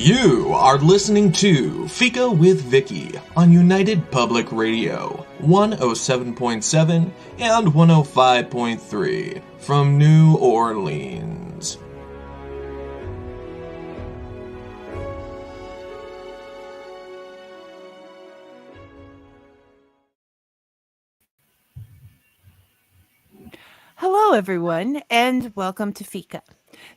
You are listening to Fika with Vicky on United Public Radio, 107.7 and 105.3 from New Orleans. Hello, everyone, and welcome to Fika.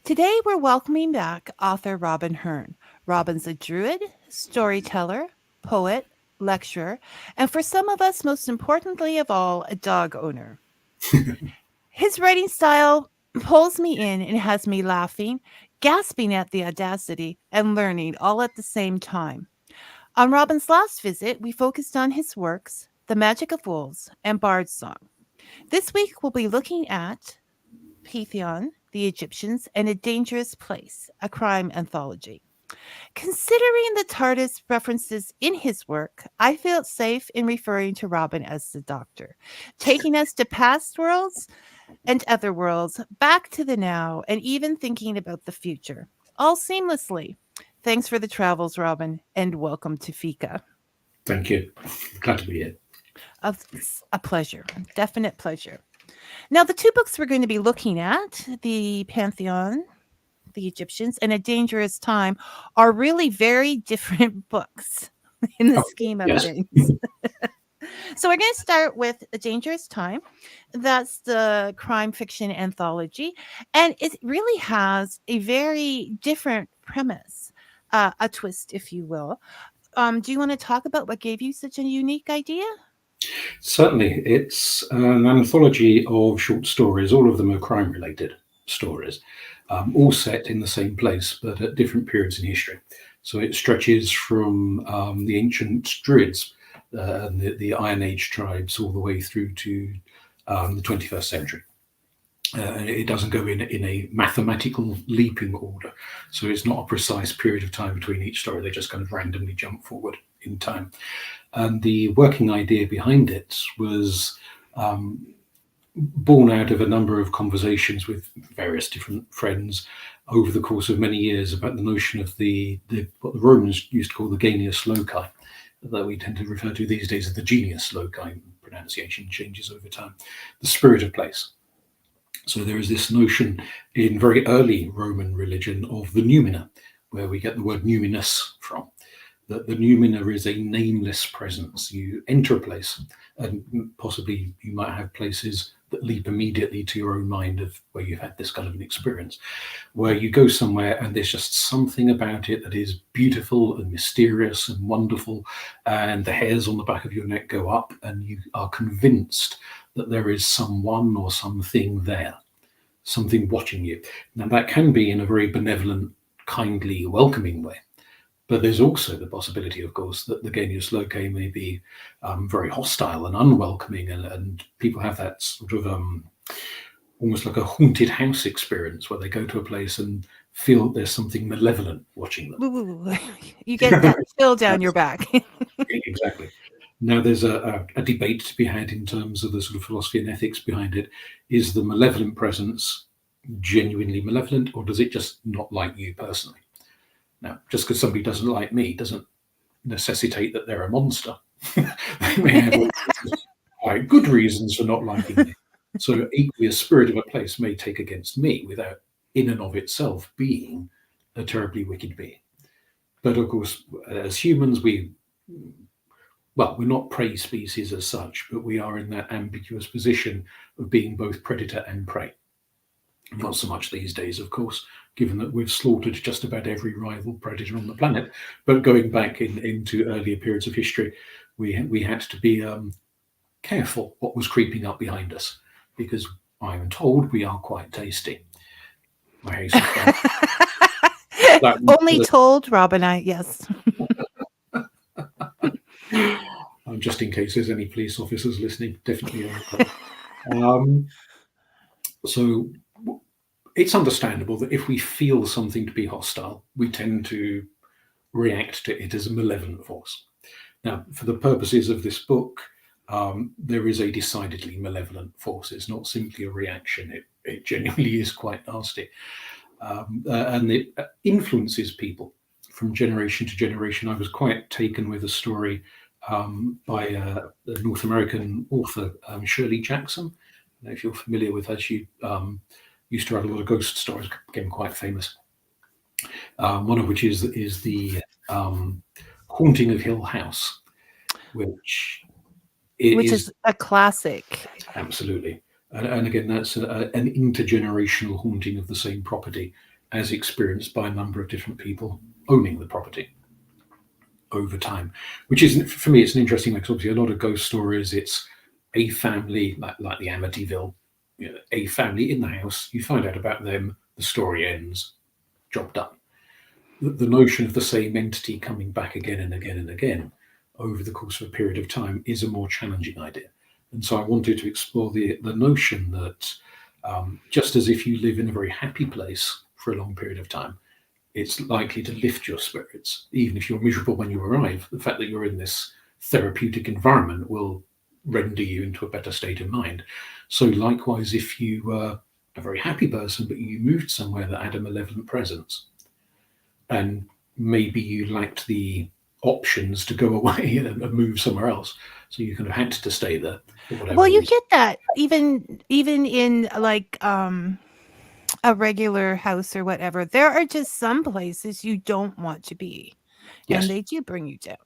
Today, we're welcoming back author Robin Herne. Robin's a Druid, storyteller, poet, lecturer, and for some of us, most importantly of all, a dog owner. His writing style pulls me in and has me laughing, gasping at the audacity, and learning all at the same time. On Robin's last visit, we focused on his works, The Magic of Wolves, and Bard's Song. This week, we'll be looking at Pantheon, the Egyptians, and A Dangerous Place, a crime anthology. Considering the TARDIS references in his work, I felt safe in referring to Robin as the Doctor, taking us to past worlds and other worlds, back to the now, and even thinking about the future, all seamlessly. Thanks for the travels, Robin, and welcome to Fika. Thank you. Glad to be here. A pleasure, definite pleasure. Now, the two books we're going to be looking at, the Pantheon, the Egyptians, and A Dangerous Time, are really very different books in the scheme of things. So we're going to start with A Dangerous Time. That's the crime fiction anthology, and it really has a very different premise, a twist, if you will. Do you want to talk about what gave you such a unique idea? Certainly. It's an anthology of short stories. All of them are crime-related stories, all set in the same place, but at different periods in history. So it stretches from the ancient Druids and the Iron Age tribes all the way through to the 21st century. And it doesn't go in a mathematical leaping order. So it's not a precise period of time between each story. They just kind of randomly jump forward in time. And the working idea behind it was born out of a number of conversations with various different friends over the course of many years about the notion of what the Romans used to call the genius loci, that we tend to refer to these days as the genius loci. Pronunciation changes over time. The spirit of place. So there is this notion in very early Roman religion of the noumena, where we get the word numinous from. That the noumena is a nameless presence. You enter a place, and possibly you might have places that leap immediately to your own mind of where you've had this kind of an experience, where you go somewhere and there's just something about it that is beautiful and mysterious and wonderful, and the hairs on the back of your neck go up, and you are convinced that there is someone or something there, something watching you. Now that can be in a very benevolent, kindly, welcoming way. But there's also the possibility, of course, that the genius loci may be very hostile and unwelcoming, and people have that sort of almost like a haunted house experience where they go to a place and feel there's something malevolent watching them. Ooh, you get that chill down your back. Exactly. Now, there's a debate to be had in terms of the sort of philosophy and ethics behind it. Is the malevolent presence genuinely malevolent, or does it just not like you personally? Now, just because somebody doesn't like me doesn't necessitate that they're a monster. They may have quite good reasons for not liking me. So equally, a spirit of a place may take against me without, in and of itself, being a terribly wicked being. But of course, as humans, we're not prey species as such, but we are in that ambiguous position of being both predator and prey. Not so much these days, of course, given that we've slaughtered just about every rival predator on the planet. But going back into earlier periods of history, we had to be careful what was creeping up behind us, because I am told we are quite tasty. Only told, Robin, yes. Just in case there's any police officers listening, definitely. So it's understandable that if we feel something to be hostile, we tend to react to it as a malevolent force. Now, for the purposes of this book, there is a decidedly malevolent force. It's not simply a reaction. It genuinely is quite nasty. And it influences people from generation to generation. I was quite taken with a story by a North American author, Shirley Jackson. I don't know if you're familiar with her. She used to write a lot of ghost stories, became quite famous. One of which is the Haunting of Hill House, which is a classic. Absolutely. And again, that's an intergenerational haunting of the same property as experienced by a number of different people owning the property over time, which is, for me, it's an interesting mix. Obviously, a lot of ghost stories, it's a family, like the Amityville, a family in the house, you find out about them, the story ends, job done. The notion of the same entity coming back again and again and again over the course of a period of time is a more challenging idea. And so I wanted to explore the notion that just as if you live in a very happy place for a long period of time, it's likely to lift your spirits. Even if you're miserable when you arrive, the fact that you're in this therapeutic environment will render you into a better state of mind. So likewise, if you were a very happy person, but you moved somewhere that had a malevolent presence, and maybe you lacked the options to go away and move somewhere else, so you kind of had to stay there. Well, you get that even in like a regular house or whatever. There are just some places you don't want to be, and they do bring you down.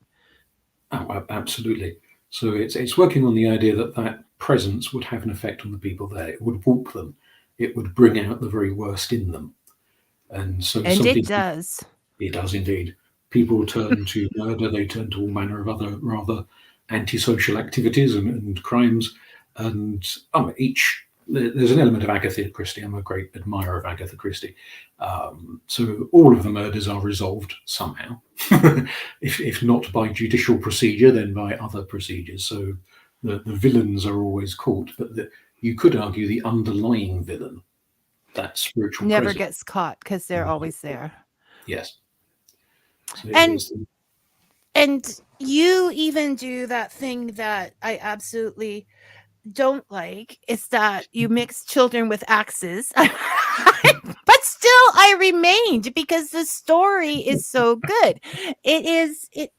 Oh, absolutely. So it's working on the idea that presence would have an effect on the people there. It would warp them. It would bring out the very worst in them. And so it does. It does indeed. People turn to murder. They turn to all manner of other rather antisocial activities and crimes. And there's an element of Agatha Christie. I'm a great admirer of Agatha Christie. So all of the murders are resolved somehow, if not by judicial procedure, then by other procedures. So the villains are always caught, but you could argue the underlying villain, that spiritual never presence, gets caught because they're always there. Yes. So and you even do that thing that I absolutely don't like, is that you mix children with axes. But still I remained because the story is so good. It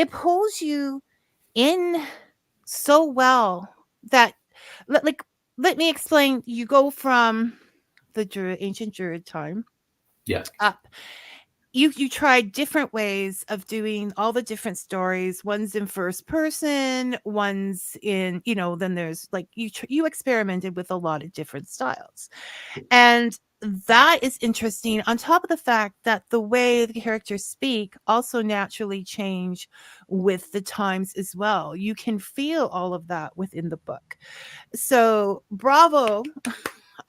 pulls you in so well that, like, let me explain. You go from the ancient Druid time up. You tried different ways of doing all the different stories. One's in first person, one's in, then there's like, you experimented with a lot of different styles. And that is interesting, on top of the fact that the way the characters speak also naturally change with the times as well. You can feel all of that within the book. So bravo.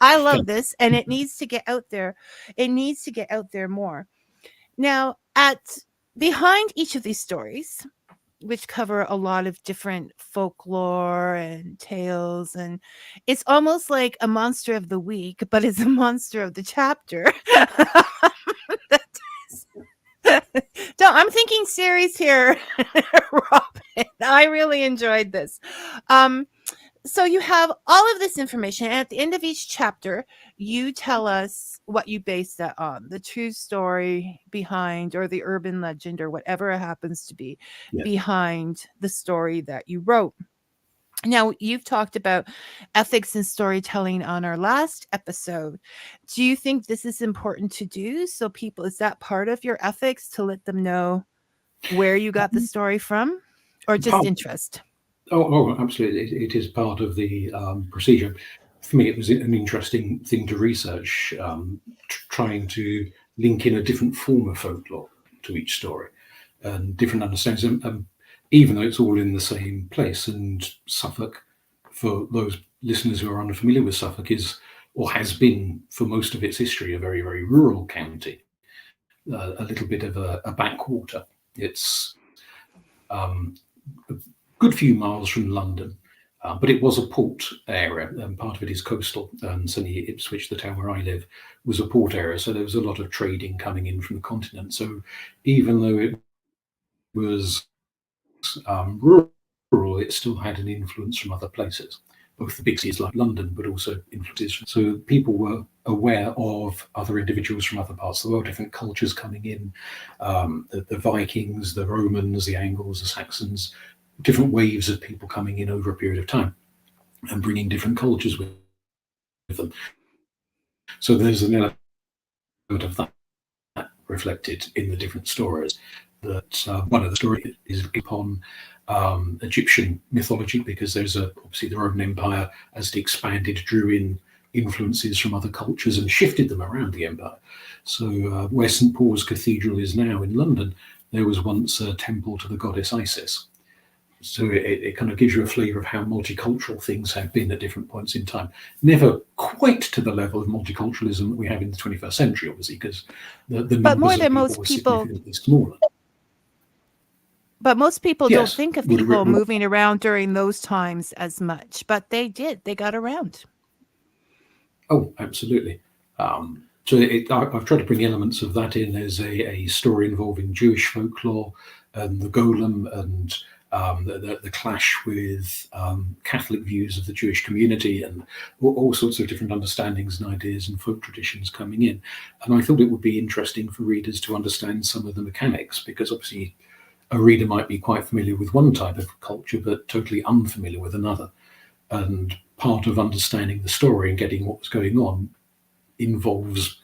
I love this, and it needs to get out there. It needs to get out there more. Now, behind each of these stories, which cover a lot of different folklore and tales, and it's almost like a monster of the week, but it's a monster of the chapter. I'm thinking series here, Robin. I really enjoyed this. So you have all of this information, and at the end of each chapter, you tell us what you base that on, the true story behind, or the urban legend, or whatever it happens to be, behind the story that you wrote. Now, you've talked about ethics and storytelling on our last episode. Do you think this is important to do? So people, is that part of your ethics, to let them know where you got the story from, or just interest? Oh, absolutely. It is part of the procedure. For me, it was an interesting thing to research, trying to link in a different form of folklore to each story and different understandings, even though it's all in the same place. And Suffolk, for those listeners who are unfamiliar with Suffolk, is, or has been for most of its history, a very, very rural county, a little bit of a backwater. It's a good few miles from London, but it was a port area, and part of it is coastal. And certainly Ipswich, the town where I live, was a port area, so there was a lot of trading coming in from the continent. So even though it was rural, it still had an influence from other places. both the big cities like London, but also influences. So people were aware of other individuals from other parts of the world, different cultures coming in, the Vikings, the Romans, the Angles, the Saxons, different waves of people coming in over a period of time and bringing different cultures with them. So there's an element of that reflected in the different stories. That one of the stories is upon Egyptian mythology, because there's obviously the Roman Empire, as it expanded, drew in influences from other cultures and shifted them around the empire. So where St. Paul's Cathedral is now in London, there was once a temple to the goddess Isis. So it kind of gives you a flavour of how multicultural things have been at different points in time. Never quite to the level of multiculturalism that we have in the 21st century, obviously, because the numbers of people were significantly smaller. But most people Yes, don't think of people moving around during those times as much, but they did. They got around. Oh, absolutely. So I've tried to bring elements of that in. There's a story involving Jewish folklore and the golem and the clash with Catholic views of the Jewish community, and all sorts of different understandings and ideas and folk traditions coming in. And I thought it would be interesting for readers to understand some of the mechanics, because obviously a reader might be quite familiar with one type of culture, but totally unfamiliar with another. And part of understanding the story and getting what's going on involves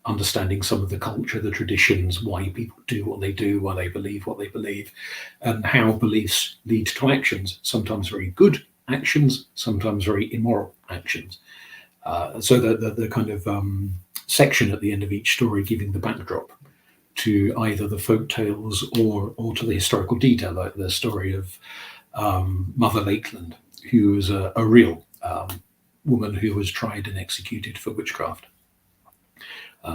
understanding some of the culture, the traditions, why people do what they do, why they believe what they believe, and how beliefs lead to actions, sometimes very good actions, sometimes very immoral actions. So the kind of section at the end of each story giving the backdrop to either the folk tales or to the historical detail, like the story of Mother Lakeland, who was a real woman who was tried and executed for witchcraft.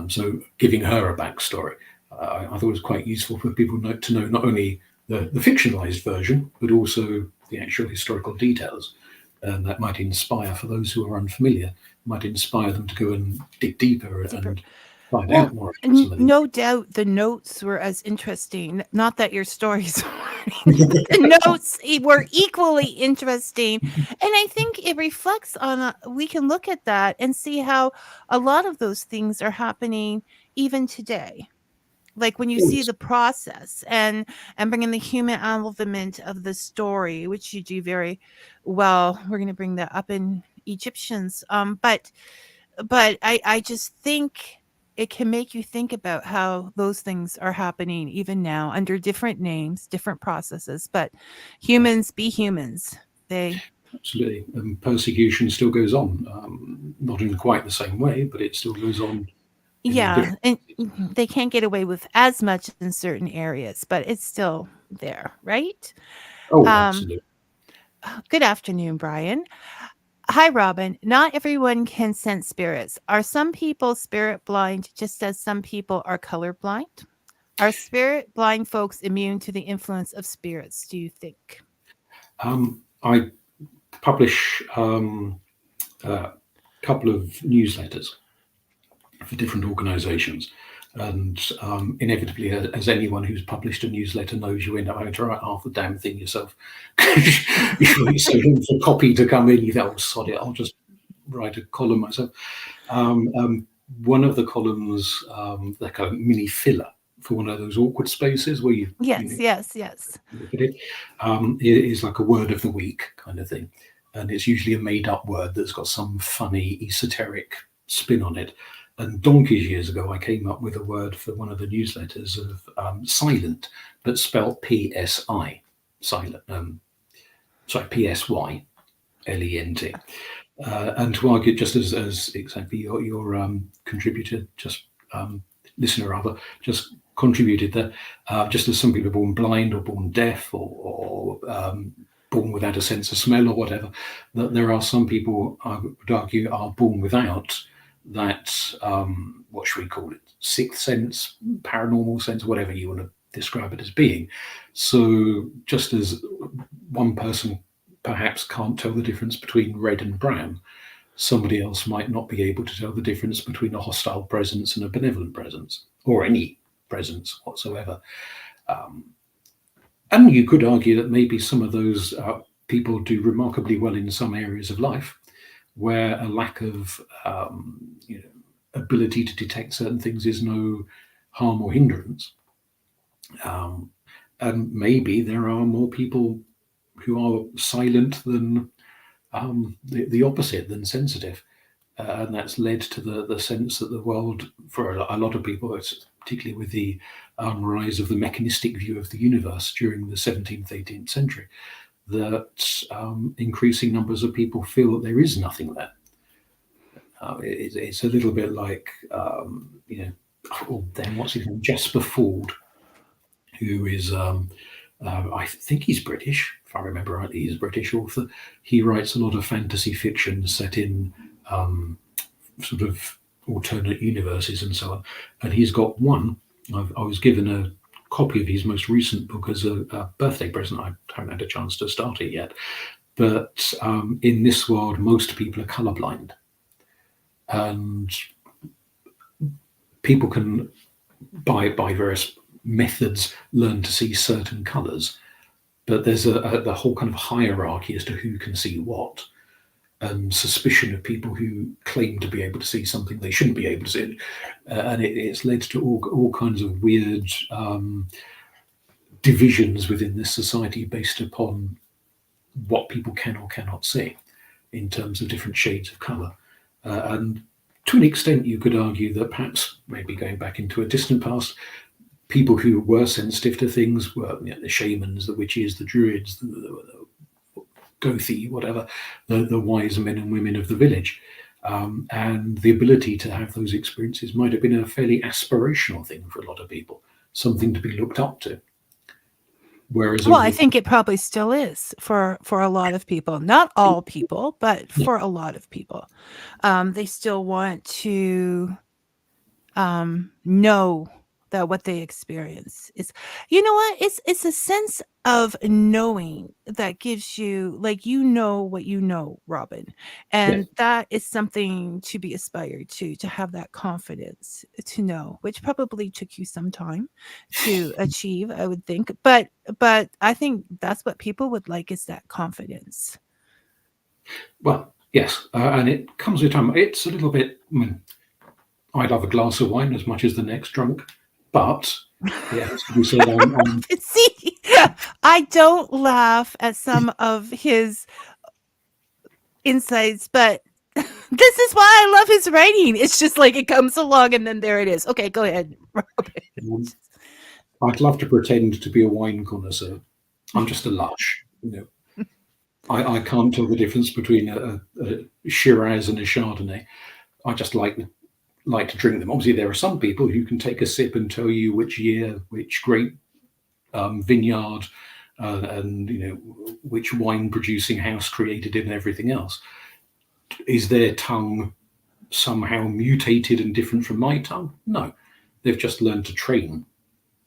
So giving her a backstory, I thought it was quite useful for people to know not only the fictionalized version, but also the actual historical details. And that might inspire, for those who are unfamiliar, might inspire them to go and dig deeper. And find out more. No doubt the notes were as interesting. Not that your stories the notes were equally interesting. And I think it reflects on, we can look at that and see how a lot of those things are happening even today. Like when you see the process and bringing the human element of the story, which you do very well. We're going to bring that up in Egyptians. But I just think it can make you think about how those things are happening even now under different names, different processes, but humans be humans. Absolutely. Persecution still goes on, not in quite the same way, but it still goes on. Yeah, and they can't get away with as much in certain areas, but it's still there, right? Oh, absolutely. Good afternoon, Brian. Hi, Robin. Not everyone can sense spirits. Are some people spirit blind just as some people are colorblind? Are spirit blind folks immune to the influence of spirits, do you think? I publish a couple of newsletters for different organizations. And inevitably, as anyone who's published a newsletter knows, you end up having to write half the damn thing yourself. You wait so long for copy to come in, you think, oh, sod it, I'll just write a column myself. One of the columns, they're kind of mini filler for one of those awkward spaces where you yes look at it. It is like a word of the week kind of thing. And it's usually a made-up word that's got some funny, esoteric spin on it. And donkeys years ago, I came up with a word for one of the newsletters of silent, but spelled P-S-I, silent. P-S-Y, L-E-N-T. And to argue, just as exactly your contributor, listener rather, just contributed that, just as some people are born blind or born deaf or born without a sense of smell or whatever, that there are some people, I would argue, are born without that, what should we call it, sixth sense, paranormal sense, whatever you want to describe it as being. So just as one person perhaps can't tell the difference between red and brown, somebody else might not be able to tell the difference between a hostile presence and a benevolent presence, or any presence whatsoever. And you could argue that maybe some of those people do remarkably well in some areas of life, where a lack of ability to detect certain things is no harm or hindrance. And maybe there are more people who are silent than the opposite, than sensitive. And that's led to the sense that the world, for a lot of people, particularly with the rise of the mechanistic view of the universe during the 17th, 18th century, that increasing numbers of people feel that there is nothing there. It's a little bit like, then what's his name? Jasper Fforde, who is, I think he's British, if I remember rightly, he's a British author. He writes a lot of fantasy fiction set in sort of alternate universes and so on. And he's got one, I was given a copy of his most recent book as a birthday present. I haven't had a chance to start it yet. But in this world, most people are colorblind. And people can, by various methods, learn to see certain colors. But there's the whole kind of hierarchy as to who can see what, and suspicion of people who claim to be able to see something they shouldn't be able to see. And it's led to all kinds of weird divisions within this society based upon what people can or cannot see in terms of different shades of color. And to an extent, you could argue that perhaps, maybe going back into a distant past, people who were sensitive to things were the shamans, the witches, the druids, the gothi, whatever, the wise men and women of the village. And the ability to have those experiences might have been a fairly aspirational thing for a lot of people, something to be looked up to. Whereas, well, I think it probably still is for a lot of people. Not all people, but for a lot of people. They still want to know that what they experience is, you know what, it's a sense of knowing that gives you, like, what you know, Robin, and yes. that is something to be aspired to have that confidence to know, which probably took you some time to achieve, I would think, but I think that's what people would like, is that confidence. Well, yes, and it comes with time. It's a little bit, I'd love a glass of wine as much as the next drunk, but it has to be said, see, I don't laugh at some of his insights, but this is why I love his writing. It's just like it comes along and then there it is. Okay, go ahead, Robin. I'd love to pretend to be a wine connoisseur. I'm just a lush, I can't tell the difference between a Shiraz and a Chardonnay. I just like to drink them. Obviously, there are some people who can take a sip and tell you which year, which grape vineyard, and which wine-producing house created it and everything else. Is their tongue somehow mutated and different from my tongue? No, they've just learned to train,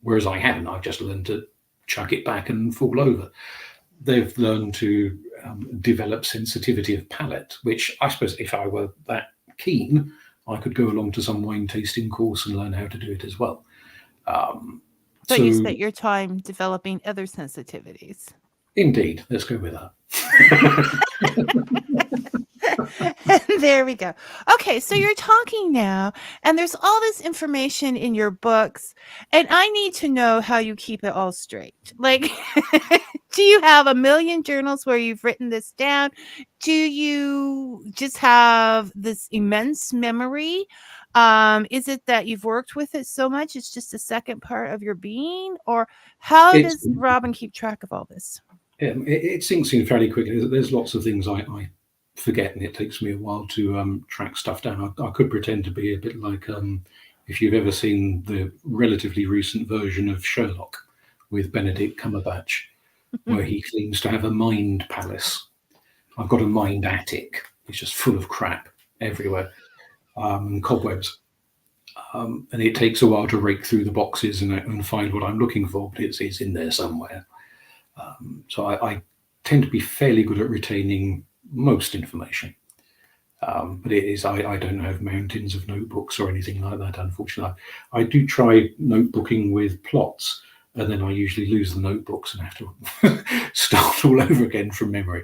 whereas I haven't. I've just learned to chuck it back and fall over. They've learned to develop sensitivity of palate, which I suppose if I were that keen, I could go along to some wine tasting course and learn how to do it as well. So you spent your time developing other sensitivities. Indeed. Let's go with that. There we go. Okay, so you're talking now, and there's all this information in your books, and I need to know how you keep it all straight. Like, do you have a million journals where you've written this down? Do you just have this immense memory? Is it that you've worked with it so much it's just a second part of your being? Or how does Robin keep track of all this? It sinks in fairly quickly. There's lots of things I forget, and it takes me a while to track stuff down. I could pretend to be a bit like, if you've ever seen the relatively recent version of Sherlock with Benedict Cumberbatch, where he claims to have a mind palace. I've got a mind attic. It's just full of crap everywhere, cobwebs. And it takes a while to rake through the boxes and find what I'm looking for, but it's in there somewhere. So I tend to be fairly good at retaining most information. But it is, I don't have mountains of notebooks or anything like that, unfortunately. I do try notebooking with plots, and then I usually lose the notebooks and have to start all over again from memory.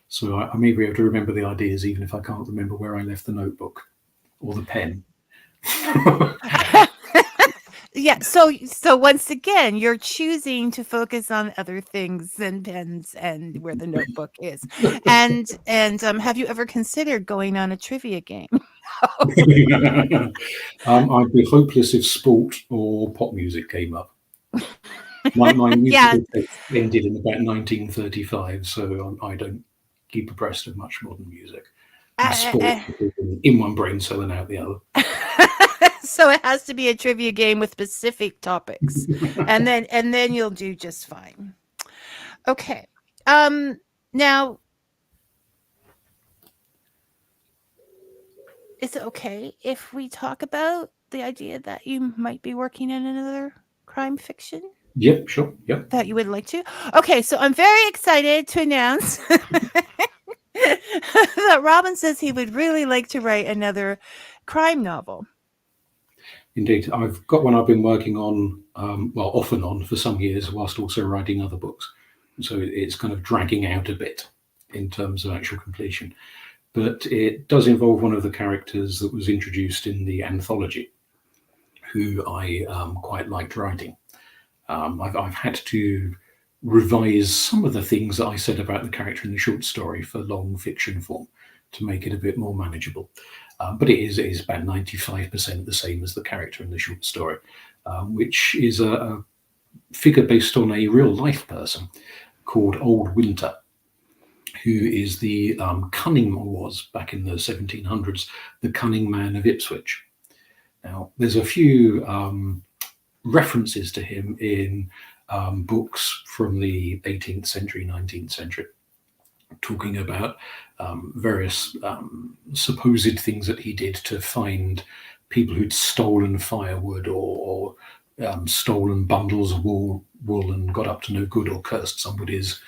So I may be able to remember the ideas even if I can't remember where I left the notebook or the pen. Yeah, so once again, you're choosing to focus on other things than pens and where the notebook is. And have you ever considered going on a trivia game? I'd be hopeless if sport or pop music came up. My Yeah. musical taste ended in about 1935, so I don't keep abreast of much modern music. And sport in one brain cell and out the other. So it has to be a trivia game with specific topics. And then you'll do just fine. Okay. Now, is it okay if we talk about the idea that you might be working in another crime fiction Yep, sure. Yep. that you would like to? Okay, so I'm very excited to announce that Robin says he would really like to write another crime novel. Indeed. I've got one I've been working on, well, off and on for some years, whilst also writing other books. So it's kind of dragging out a bit in terms of actual completion. But it does involve one of the characters that was introduced in the anthology, who I quite liked writing. I've had to revise some of the things that I said about the character in the short story for long fiction form to make it a bit more manageable. But it is about 95% the same as the character in the short story, which is a figure based on a real life person called Old Winter, who is the cunning, or was back in the 1700s, the cunning man of Ipswich. Now, there's a few references to him in books from the 18th century, 19th century, talking about various supposed things that he did to find people who'd stolen firewood or stolen bundles of wool and got up to no good, or cursed somebody's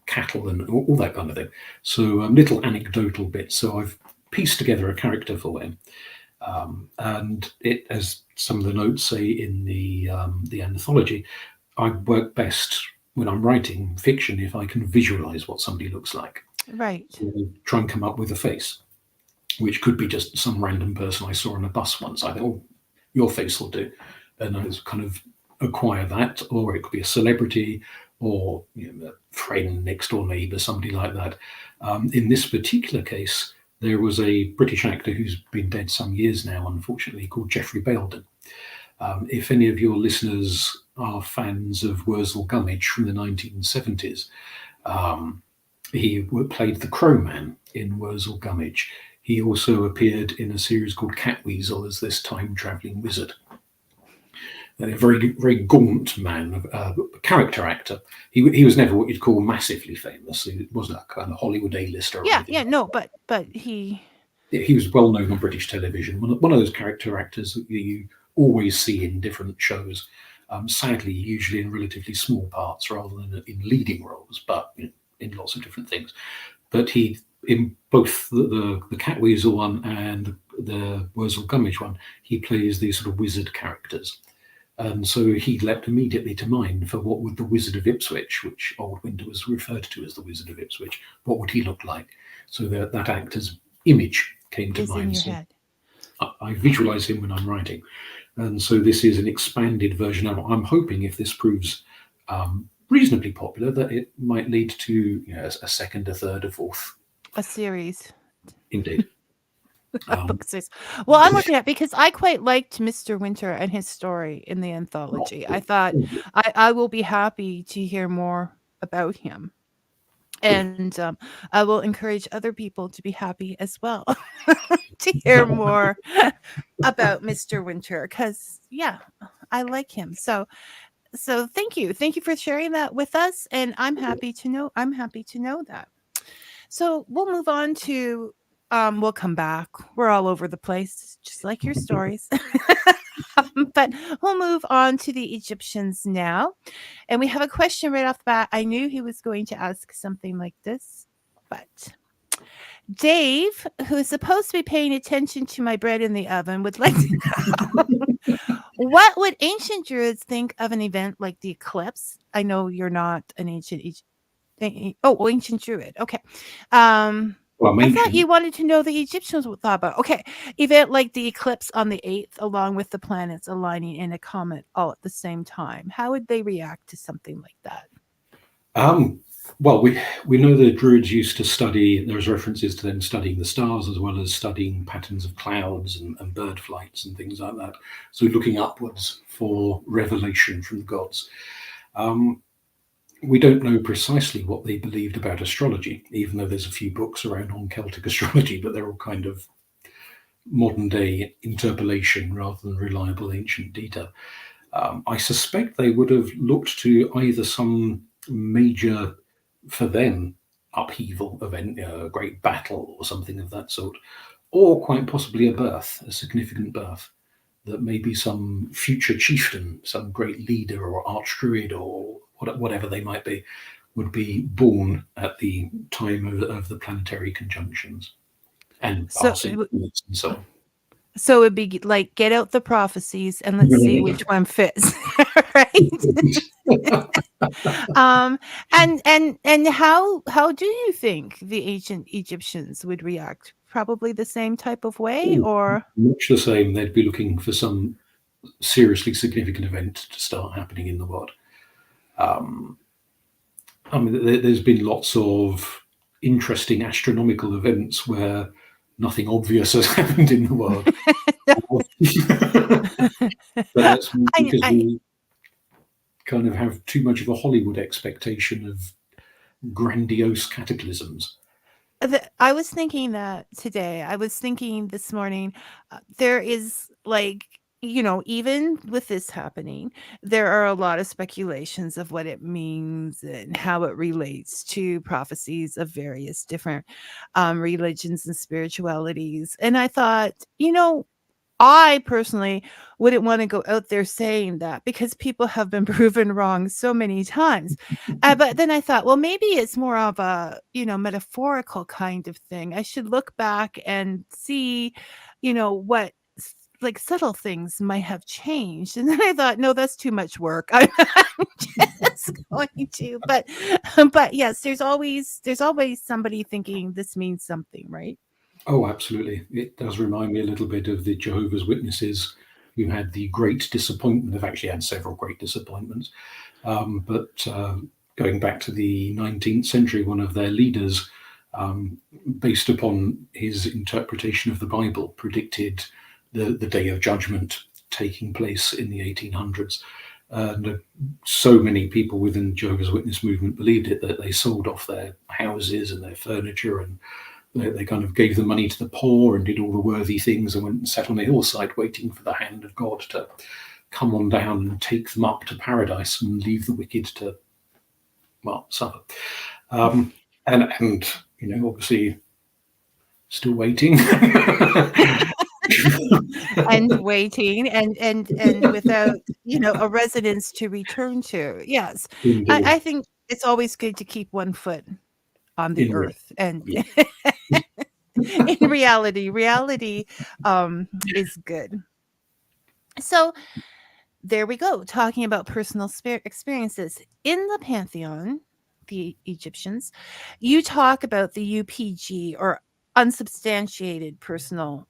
cattle and all that kind of thing. So little anecdotal bits. So I've pieced together a character for him. And it, as some of the notes say in the anthology, I work best when I'm writing fiction if I can visualize what somebody looks like. Right. So try and come up with a face, which could be just some random person I saw on a bus once. I thought, oh, your face will do. And I kind of acquire that, or it could be a celebrity, or a friend, next door neighbor, somebody like that. In this particular case, there was a British actor who's been dead some years now, unfortunately, called Geoffrey Bayldon. If any of your listeners are fans of Wurzel Gummidge from the 1970s, he played the Crowman in Wurzel Gummidge. He also appeared in a series called Catweasel as this time-traveling wizard. A very, very gaunt man, character actor. He was never what you'd call massively famous. He wasn't a kind of Hollywood A-lister. But he was well known on British television. One of those character actors that you always see in different shows. Sadly, usually in relatively small parts rather than in leading roles, but in lots of different things. But he, in both the Catweasel one and the Wurzel Gummidge one, he plays these sort of wizard characters. And so he leapt immediately to mind for what would the Wizard of Ipswich, which Old Winter was referred to as the Wizard of Ipswich, what would he look like? So that actor's image came to mind. In your head. I visualize him when I'm writing. And so this is an expanded version. I'm hoping if this proves reasonably popular, that it might lead to a second, a third, a fourth. A series. Indeed. Well, I'm looking at, because I quite liked Mr. Winter and his story in the anthology. I thought I will be happy to hear more about him. And I will encourage other people to be happy as well to hear more about Mr. Winter, because I like him. So thank you for sharing that with us, and I'm happy to know that. So we'll move on to we'll come back. We're all over the place, just like your stories. But we'll move on to the Egyptians now. And we have a question right off the bat. I knew he was going to ask something like this, but Dave, who is supposed to be paying attention to my bread in the oven, would like to know what would ancient Druids think of an event like the eclipse? I know you're not an ancient Druid. Okay. Well, I thought ancient. you wanted to know the Egyptians would thought about. Okay. Event like the eclipse on the 8th, along with the planets aligning in a comet all at the same time. How would they react to something like that? Well, we know the Druids used to study, there's references to them studying the stars as well as studying patterns of clouds and bird flights and things like that. So looking upwards for revelation from the gods. We don't know precisely what they believed about astrology, even though there's a few books around on Celtic astrology, but they're all kind of modern day interpolation rather than reliable ancient data. I suspect they would have looked to either some major, for them, upheaval event, a great battle or something of that sort, or quite possibly a birth, a significant birth, that maybe some future chieftain, some great leader or archdruid or whatever they might be, would be born at the time of the planetary conjunctions and So, and so on. so it'd be like get out the prophecies and let's see which one fits, right? And how do you think the ancient Egyptians would react? Probably the same type of way, or Much the same. They'd be looking for some seriously significant event to start happening in the world. I mean, there's been lots of interesting astronomical events where nothing obvious has happened in the world. But that's because we kind of have too much of a Hollywood expectation of grandiose cataclysms. I was thinking that today. I was thinking this morning, there is like, even with this happening, there are a lot of speculations of what it means and how it relates to prophecies of various different religions and spiritualities. And I thought, I personally wouldn't want to go out there saying that because people have been proven wrong so many times. But then I thought, well, maybe it's more of a, metaphorical kind of thing. I should look back and see, what like subtle things might have changed. And then I thought, no, that's too much work. I'm just going to, but yes, there's always somebody thinking this means something, right? Oh, absolutely. It does remind me a little bit of the Jehovah's Witnesses, who had the great disappointment. They've actually had several great disappointments. But going back to the 19th century, one of their leaders, based upon his interpretation of the Bible, predicted the day of judgment taking place in the 1800s. And so many people within the Jehovah's Witness movement believed it that they sold off their houses and their furniture, and they kind of gave the money to the poor and did all the worthy things and went and sat on a hillside waiting for the hand of God to come on down and take them up to paradise and leave the wicked to, well, suffer. And obviously still waiting. And waiting and without, a residence to return to. Yes. I think it's always good to keep one foot on the earth and in reality is good. So there we go, talking about personal experiences in the Pantheon, the Egyptians. You talk about the UPG, or unsubstantiated personal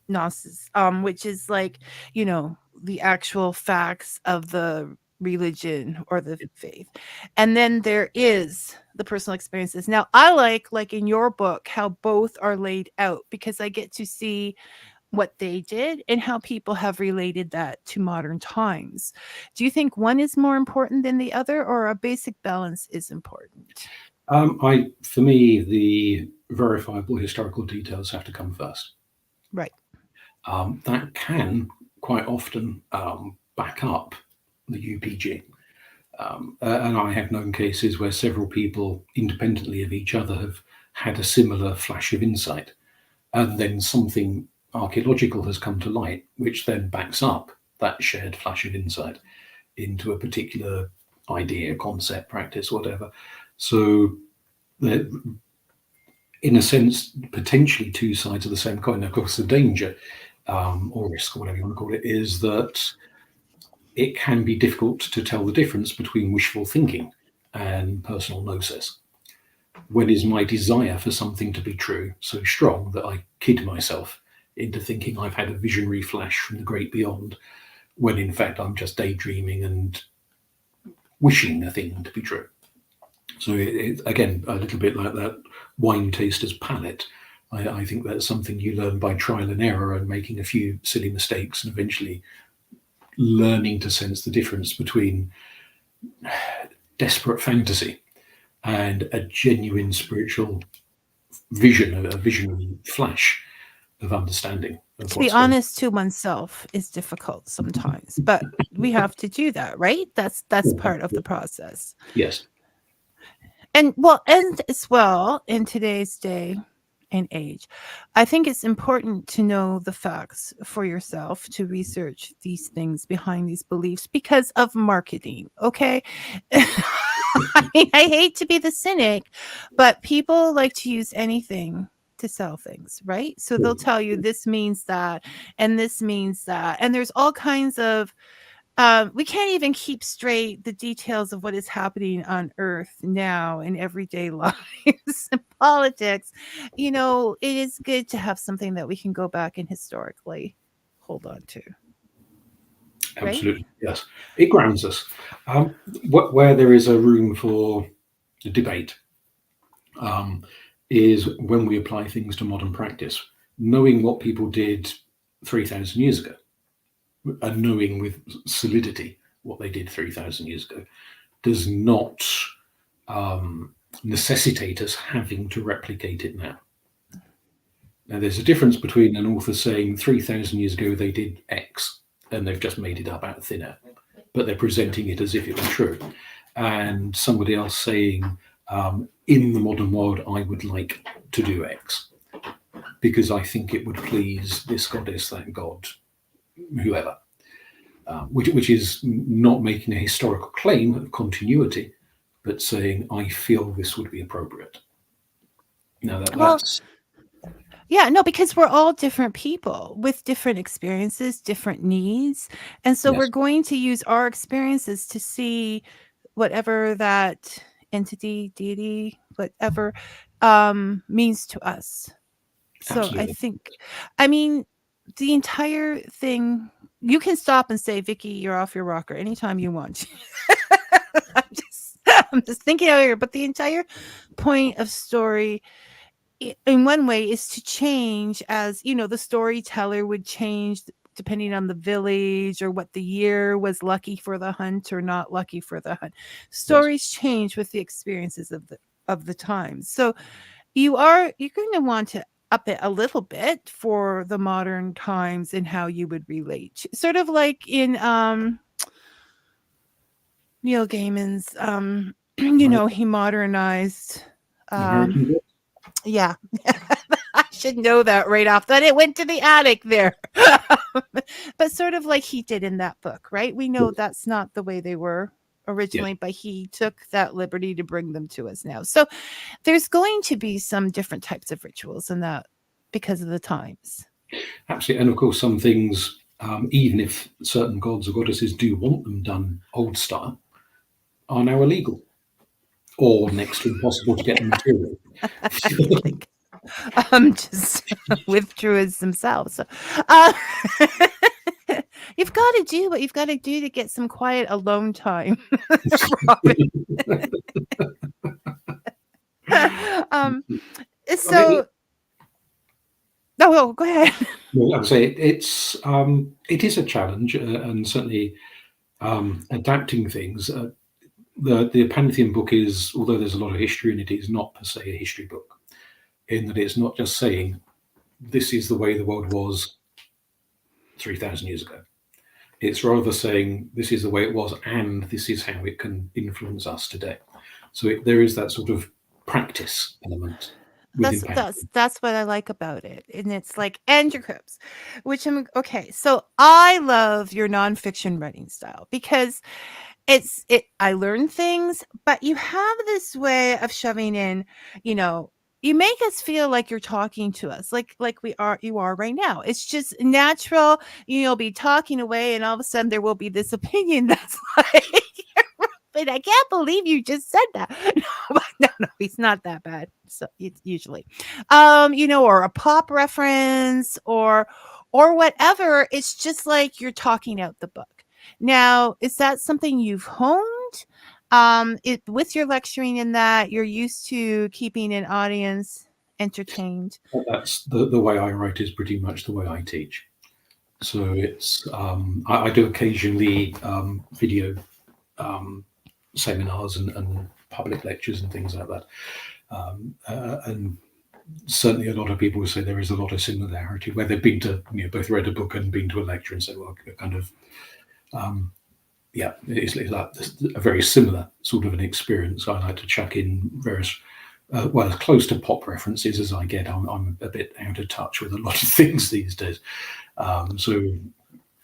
gnosis, which is like, the actual facts of the religion or the faith. And then there is the personal experiences. Now, I like in your book how both are laid out, because I get to see what they did and how people have related that to modern times. Do you think one is more important than the other, or a basic balance is important? For me, the verifiable historical details have to come first. Right. That can quite often back up the UPG. And I have known cases where several people independently of each other have had a similar flash of insight, and then something archaeological has come to light, which then backs up that shared flash of insight into a particular idea, concept, practice, whatever. So in a sense, potentially two sides of the same coin. Of course, the danger or risk, or whatever you want to call it, is that it can be difficult to tell the difference between wishful thinking and personal gnosis. When is my desire for something to be true so strong that I kid myself into thinking I've had a visionary flash from the great beyond, when in fact I'm just daydreaming and wishing a thing to be true? So again, a little bit like that wine taster's palate. I think that's something you learn by trial and error and making a few silly mistakes and eventually learning to sense the difference between desperate fantasy and a genuine spiritual vision, a visionary flash of understanding. To be honest to oneself is difficult sometimes, but we have to do that, right? That's part of the process. Yes. And as well, in today's day and age, I think it's important to know the facts for yourself, to research these things behind these beliefs because of marketing. Okay. I mean, I hate to be the cynic, but people like to use anything to sell things, right? So they'll tell you this means that, and this means that. And there's all kinds of, we can't even keep straight the details of what is happening on Earth now in everyday lives and politics. You know, it is good to have something that we can go back and historically hold on to. Absolutely, right? Yes. It grounds us. Where there is a room for debate is when we apply things to modern practice, knowing what people did 3,000 years ago, and knowing with solidity what they did 3,000 years ago does not necessitate us having to replicate it now. Now, there's a difference between an author saying 3,000 years ago they did X and they've just made it up out of thin air, but they're presenting it as if it was true, and somebody else saying, in the modern world, I would like to do X because I think it would please this goddess, that god, whoever, which is not making a historical claim of continuity, but saying, I feel this would be appropriate. Now, that's... Yeah, no, because we're all different people with different experiences, different needs. And so we're going to use our experiences to see whatever that entity, deity, whatever means to us. So absolutely. I think, I mean, the entire thing, you can stop and say, Vicky, you're off your rocker anytime you want. I'm just thinking out here, but the entire point of story in one way is to change, as you know, the storyteller would change depending on the village or what the year was lucky for the hunt or not lucky for the hunt. Stories change with the experiences of the times. So you're going to want to up it a little bit for the modern times and how you would relate, sort of like in Neil Gaiman's you know, he modernized yeah. I should know that right off. That it went to the attic there. But sort of like he did in that book, right? We know that's not the way they were originally, but he took that liberty to bring them to us now. So there's going to be some different types of rituals in that because of the times. Absolutely. And of course, some things, even if certain gods or goddesses do want them done old style, are now illegal or next to impossible to get the material. Just with Druids themselves. So, you've got to do what you've got to do to get some quiet alone time, Robin. So, go ahead. Well, I'd say it is a challenge, and certainly adapting things. The Pantheon book is, although there's a lot of history in it, is not per se a history book, in that it's not just saying this is the way the world was 3,000 years ago. It's rather saying this is the way it was and this is how it can influence us today. So there is that sort of practice element. That's what I like about it. And it's like, and your cribs, which I'm okay. So I love your nonfiction writing style because I learn things, but you have this way of shoving in, you know, you make us feel like you're talking to us, like you are right now. It's just natural. You'll be talking away, and all of a sudden there will be this opinion that's like, but I can't believe you just said that. No, he's not that bad. So it's usually, or a pop reference or whatever. It's just like you're talking out the book. Now, is that something you've honed? With your lecturing in that, you're used to keeping an audience entertained. That's the way I write is pretty much the way I teach. So it's I do occasionally video seminars and public lectures and things like that, and certainly a lot of people say there is a lot of similarity where they've been to both read a book and been to a lecture and say, well, kind of it's like a very similar sort of an experience. I like to chuck in various as close to pop references as I get. I'm a bit out of touch with a lot of things these days, so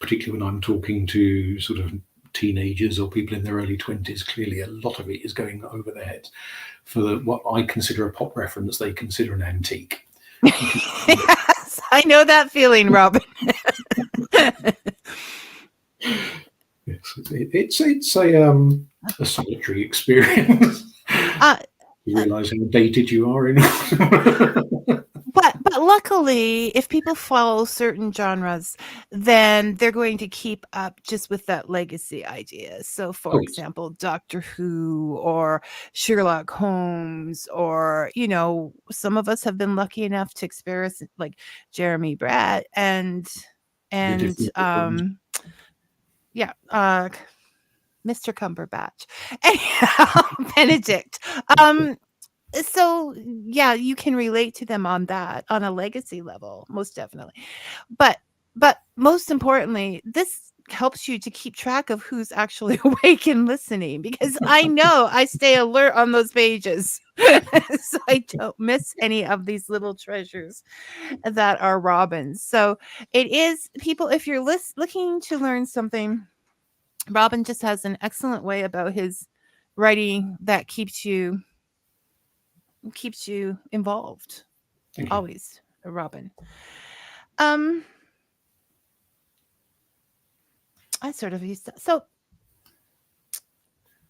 particularly when I'm talking to sort of teenagers or people in their early 20s, clearly a lot of it is going over their heads. For what I consider a pop reference, they consider an antique. Yes, I know that feeling, Robin. Yes, it's a solitary experience. You realise how dated you are in. But luckily, if people follow certain genres, then they're going to keep up just with that legacy idea. So, for example, Doctor Who or Sherlock Holmes, or some of us have been lucky enough to experience like Jeremy Brett and Mr. Cumberbatch, anyhow, Benedict. So yeah, you can relate to them on a legacy level, most definitely. But most importantly, this helps you to keep track of who's actually awake and listening, because I know I stay alert on those pages. So I don't miss any of these little treasures that are Robin's. So it is, people, if you're looking to learn something, Robin just has an excellent way about his writing that keeps you involved. Always, Robin. I sort of used to, so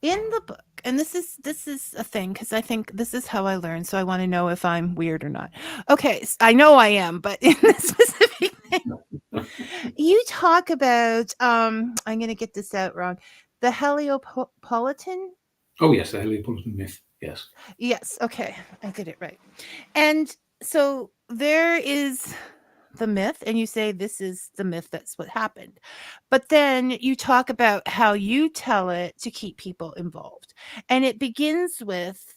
in the book, and this is a thing, because I think this is how I learn, so I want to know if I'm weird or not. Okay, I know I am, but in this specific thing, you talk about I'm going to get this out wrong, the Heliopolitan. Oh yes, the Heliopolitan myth. Yes, okay, I did it right. And so there is the myth, and you say this is the myth, that's what happened. But then you talk about how you tell it to keep people involved. And it begins with,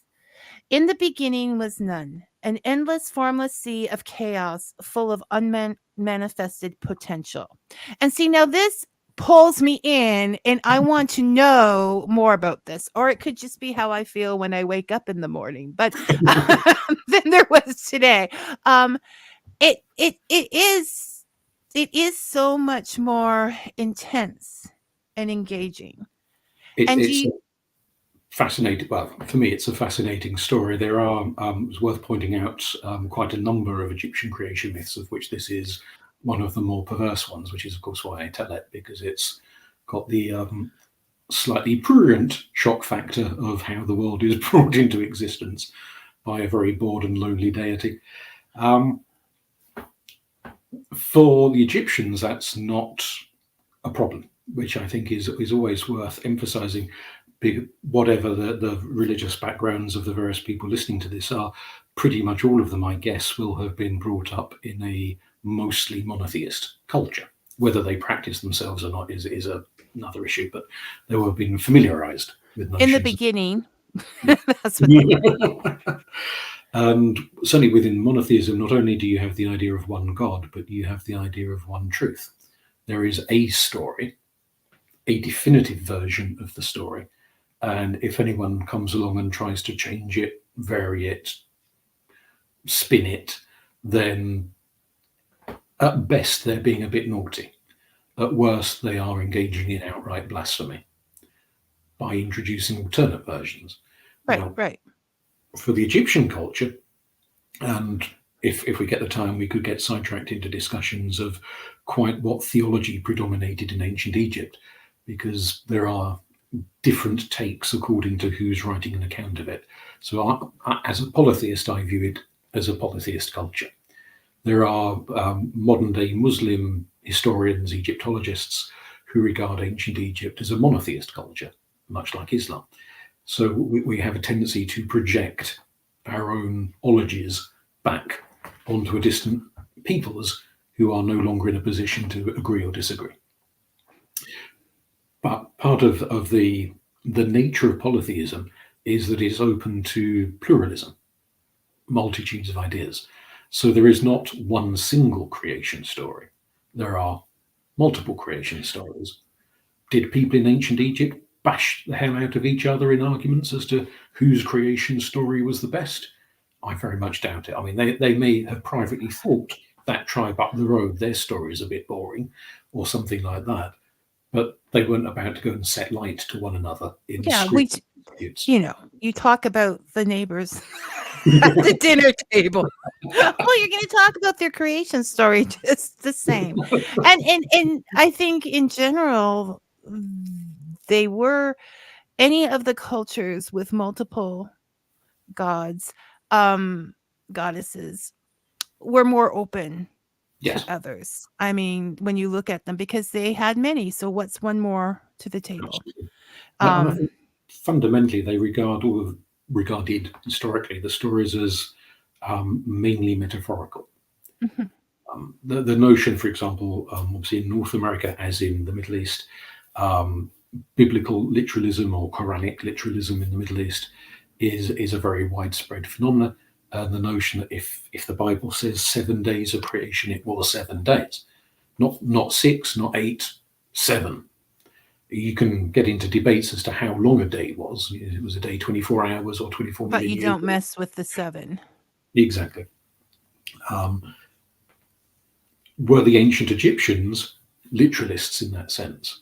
in the beginning was none, an endless formless sea of chaos full of unmanifested potential. And see, now this pulls me in, and I want to know more about this. Or it could just be how I feel when I wake up in the morning. But then there was today. It is so much more intense and engaging. It's fascinating. Well, for me, it's a fascinating story. There are, it's worth pointing out, quite a number of Egyptian creation myths, of which this is one of the more perverse ones, which is, of course, why I tell it, because it's got the slightly prurient shock factor of how the world is brought into existence by a very bored and lonely deity. For the Egyptians, that's not a problem, which I think is always worth emphasizing. Whatever the religious backgrounds of the various people listening to this are, pretty much all of them, I guess, will have been brought up in a mostly monotheist culture. Whether they practice themselves or not is another issue, but they will have been familiarized with notions. In the beginning. That's what and certainly within monotheism, not only do you have the idea of one God, but you have the idea of one truth. There is a story, a definitive version of the story. And if anyone comes along and tries to change it, vary it, spin it, then at best they're being a bit naughty. At worst, they are engaging in outright blasphemy by introducing alternate versions. Right. For the Egyptian culture, And if we get the time, we could get sidetracked into discussions of quite what theology predominated in ancient Egypt, because there are different takes according to who's writing an account of it. So as a polytheist, I view it as a polytheist culture. There are modern day Muslim historians, Egyptologists, who regard ancient Egypt as a monotheist culture, much like Islam. So we have a tendency to project our own ologies back onto a distant peoples who are no longer in a position to agree or disagree. But part of the nature of polytheism is that it is open to pluralism, multitudes of ideas. So there is not one single creation story. There are multiple creation stories. Did people in ancient Egypt bash the hell out of each other in arguments as to whose creation story was the best? I very much doubt it. I mean, they may have privately thought that tribe up the road, their story is a bit boring or something like that. But they weren't about to go and set light to one another in disputes. You talk about the neighbors at the dinner table. Oh, you're going to talk about their creation story just the same. And I think in general, they were any of the cultures with multiple gods, goddesses, were more open Yes. to others. I mean, when you look at them, because they had many. So what's one more to the table? And I think fundamentally they regarded historically the stories as mainly metaphorical. Mm-hmm. The notion, for example, obviously in North America, as in the Middle East, biblical literalism or Quranic literalism in the Middle East is a very widespread phenomenon. The notion that if the Bible says 7 days of creation, it was 7 days, not 6, not 8, 7. You can get into debates as to how long a day was. It was a day 24 hours or 24 but million you years. don't mess with the 7. Exactly. Were the ancient Egyptians literalists in that sense?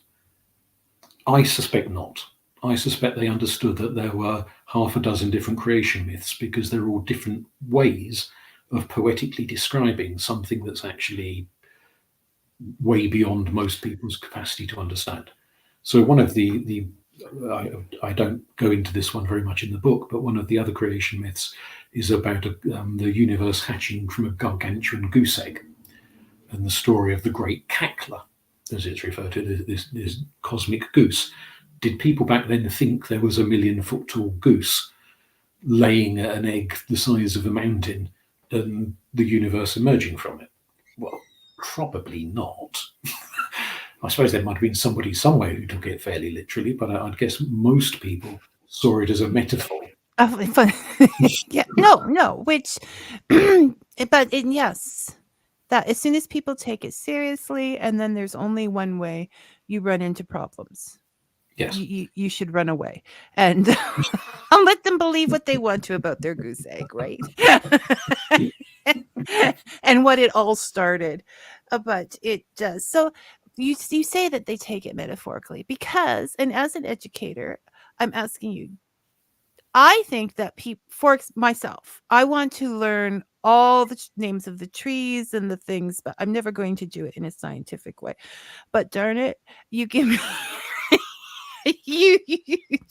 I suspect not. I suspect they understood that there were half a dozen different creation myths, because they're all different ways of poetically describing something that's actually way beyond most people's capacity to understand. So one of I don't go into this one very much in the book, but one of the other creation myths is about the universe hatching from a gargantuan goose egg, and the story of the great cackler, as it's referred to, this cosmic goose. Did people back then think there was a 1 million foot tall goose laying an egg the size of a mountain and the universe emerging from it? Well, probably not. I suppose there might have been somebody somewhere who took it fairly literally, but I'd guess most people saw it as a metaphor. Yeah, no, which, yes, that as soon as people take it seriously, and then there's only one way, you run into problems. Yes. You should run away and I'll let them believe what they want to about their goose egg, right? And what it all started. But it does. So you say that they take it metaphorically because, and as an educator, I'm asking you, I think that for myself, I want to learn all the names of the trees and the things, but I'm never going to do it in a scientific way. But darn it, you give me you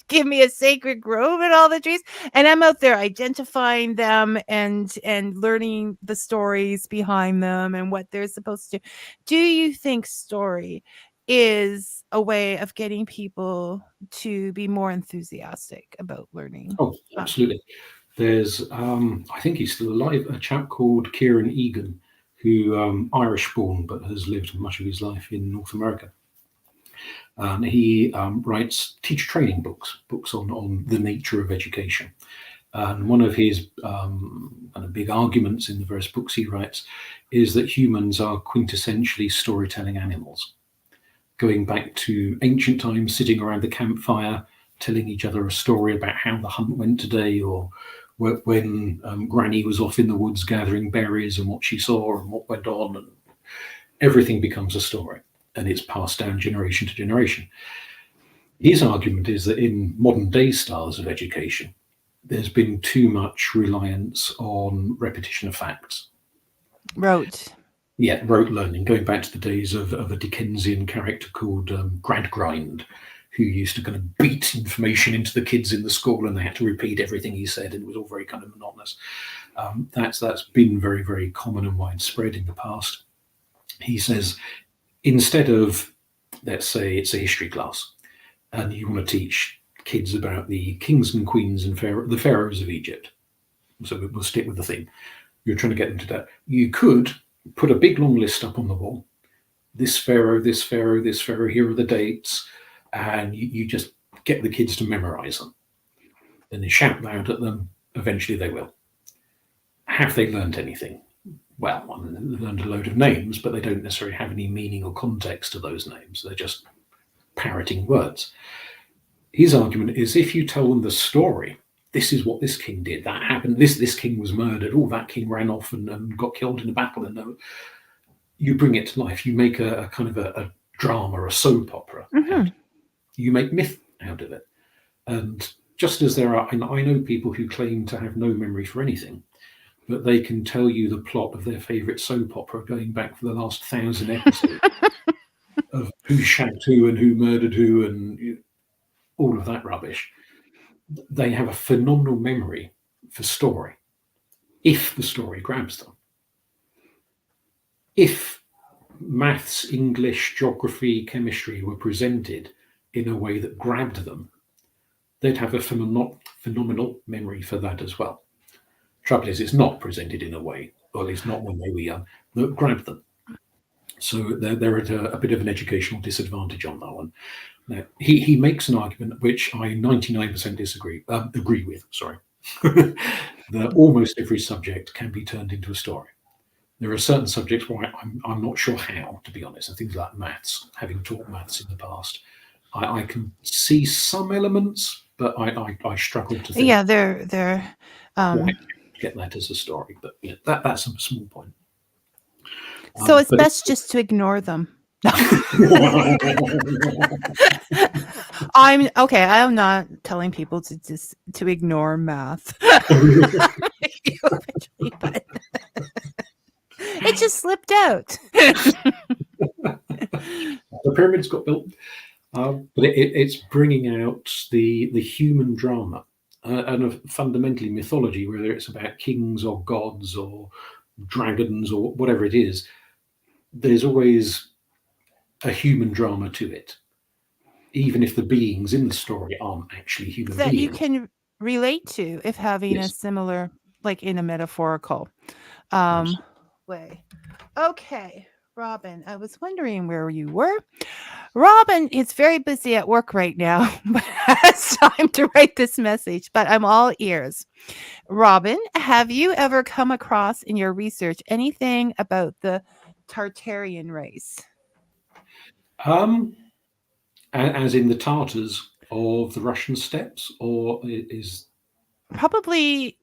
give me a sacred grove and all the trees, and I'm out there identifying them and learning the stories behind them and what they're supposed to do. Do you think story is a way of getting people to be more enthusiastic about learning? Oh, absolutely. There's, I think he's still alive, a chap called Kieran Egan, who Irish-born but has lived much of his life in North America. And he writes teacher training books on the nature of education. And one of his kind of big arguments in the various books he writes is that humans are quintessentially storytelling animals. Going back to ancient times, sitting around the campfire, telling each other a story about how the hunt went today, or when Granny was off in the woods gathering berries and what she saw and what went on, and everything becomes a story, and it's passed down generation to generation. His argument is that in modern day styles of education, there's been too much reliance on repetition of facts. Rote. Yeah, rote learning, going back to the days of a Dickensian character called Gradgrind, who used to kind of beat information into the kids in the school, and they had to repeat everything he said, and it was all very kind of monotonous. That's been very, very common and widespread in the past. He says, instead of, let's say it's a history class, and you want to teach kids about the kings and queens and the pharaohs of Egypt, so we'll stick with the theme. You're trying to get them to that. You could put a big long list up on the wall. This pharaoh, this pharaoh, this pharaoh, here are the dates. And you just get the kids to memorize them. Then you shout loud at them. Eventually they will. Have they learned anything? Well, they've learned a load of names, but they don't necessarily have any meaning or context to those names. They're just parroting words. His argument is, if you tell them the story, this is what this king did, that happened, this king was murdered, that king ran off and got killed in a battle, and you bring it to life. You make a kind of a drama, a soap opera. Mm-hmm. You make myth out of it. And just as there are, and I know people who claim to have no memory for anything, but they can tell you the plot of their favourite soap opera going back for the last 1,000 episodes of who shagged who and who murdered who and all of that rubbish. They have a phenomenal memory for story, if the story grabs them. If maths, English, geography, chemistry were presented in a way that grabbed them, they'd have a phenomenal memory for that as well. Trouble is, it's not presented in a way, or at least not when they were young, that grabbed them. So they're at a bit of an educational disadvantage on that one. Now, he makes an argument which I 99% agree with, sorry, that almost every subject can be turned into a story. There are certain subjects where I'm not sure how, to be honest, and things like maths, having taught maths in the past, I can see some elements, but I struggle to think. Yeah, they're get that as a story, but yeah, that's a small point. So it's best just to ignore them. I'm not telling people to ignore math. But it just slipped out. The pyramids got built, but it's bringing out the human drama and fundamentally mythology, whether it's about kings or gods or dragons or whatever it is. There's always a human drama to it, even if the beings in the story aren't actually human that beings. You can relate to if having a similar, like in a metaphorical way. Okay, Robin, I was wondering where you were. Robin is very busy at work right now, but has time to write this message, but I'm all ears. Robin, have you ever come across in your research anything about the Tartarian race? As in the Tartars of the Russian steppes, or is probably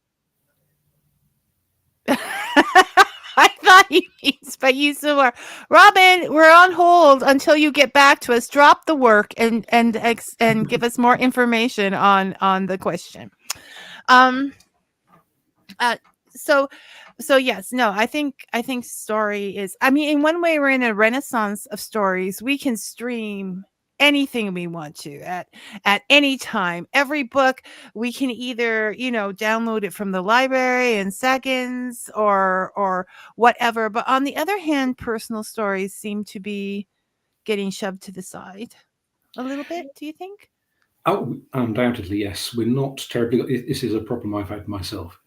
I thought he means by you somewhere. Robin, we're on hold until you get back to us. Drop the work and give us more information on the question. So yes, no, I think story is, I mean, in one way we're in a renaissance of stories. We can stream anything we want to at any time. Every book we can either, download it from the library in seconds or whatever. But on the other hand, personal stories seem to be getting shoved to the side a little bit. Do you think? Oh, undoubtedly, yes. We're not terribly. This is a problem I've had myself.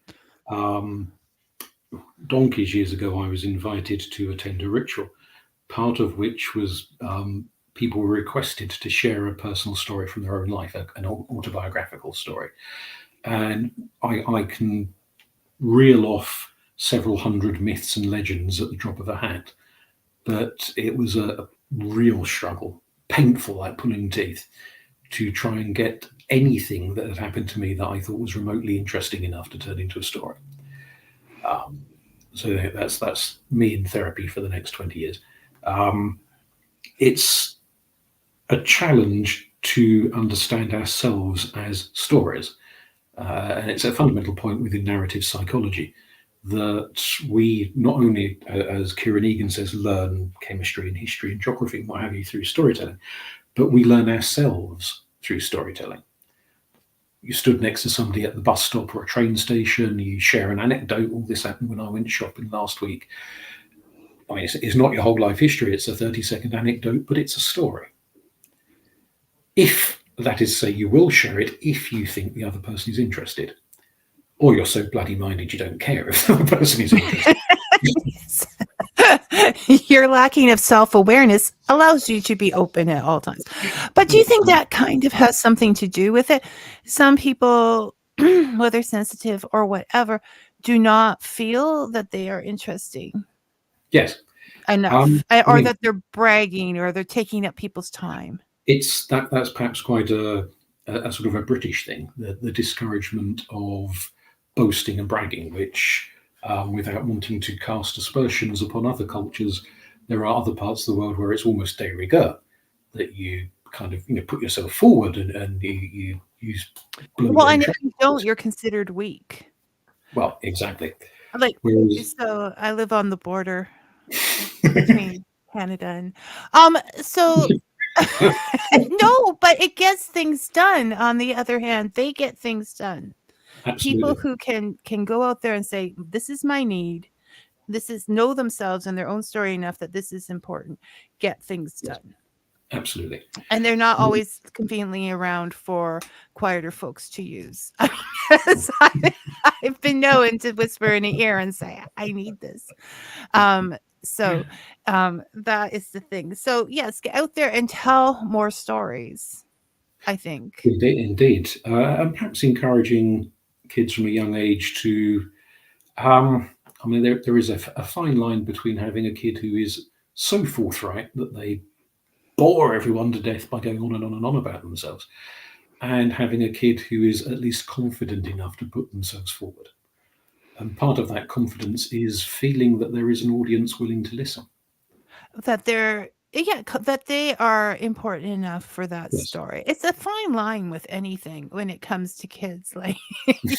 Donkeys years ago, I was invited to attend a ritual, part of which was people were requested to share a personal story from their own life, an autobiographical story. And I can reel off several hundred myths and legends at the drop of a hat, but it was a real struggle, painful like pulling teeth, to try and get anything that had happened to me that I thought was remotely interesting enough to turn into a story. So that's me in therapy for the next 20 years. It's a challenge to understand ourselves as stories. And it's a fundamental point within narrative psychology that we not only, as Kieran Egan says, learn chemistry and history and geography and what have you through storytelling, but we learn ourselves through storytelling. You stood next to somebody at the bus stop or a train station, you share an anecdote. All this happened when I went shopping last week. I mean, it's not your whole life history, it's a 30-second anecdote, but it's a story. If, that is, say, you will share it if you think the other person is interested, or you're so bloody minded you don't care if the other person is interested. Your lacking of self-awareness allows you to be open at all times. But do you think that kind of has something to do with it? Some people, whether sensitive or whatever, do not feel that they are interesting. Yes. Enough, or that they're bragging or they're taking up people's time. That's perhaps quite a sort of a British thing, the discouragement of boasting and bragging, which without wanting to cast aspersions upon other cultures, there are other parts of the world where it's almost de rigueur that you kind of put yourself forward and you use. Well, and if you don't, you're considered weak. Well, exactly. Like, so I live on the border between Canada and so no, but it gets things done. On the other hand, they get things done. Absolutely. People who can go out there and say, this is my need, this is, know themselves and their own story enough that this is important, get things done. Absolutely. And they're not always conveniently around for quieter folks to use. I've been known to whisper in the ear and say, I need this. So that is the thing. So yes, get out there and tell more stories, I think. Indeed. And perhaps encouraging kids from a young age to, I mean, there is a fine line between having a kid who is so forthright that they bore everyone to death by going on and on and on about themselves, and having a kid who is at least confident enough to put themselves forward. And part of that confidence is feeling that there is an audience willing to listen. That that they are important enough for that story. It's a fine line with anything when it comes to kids. Like,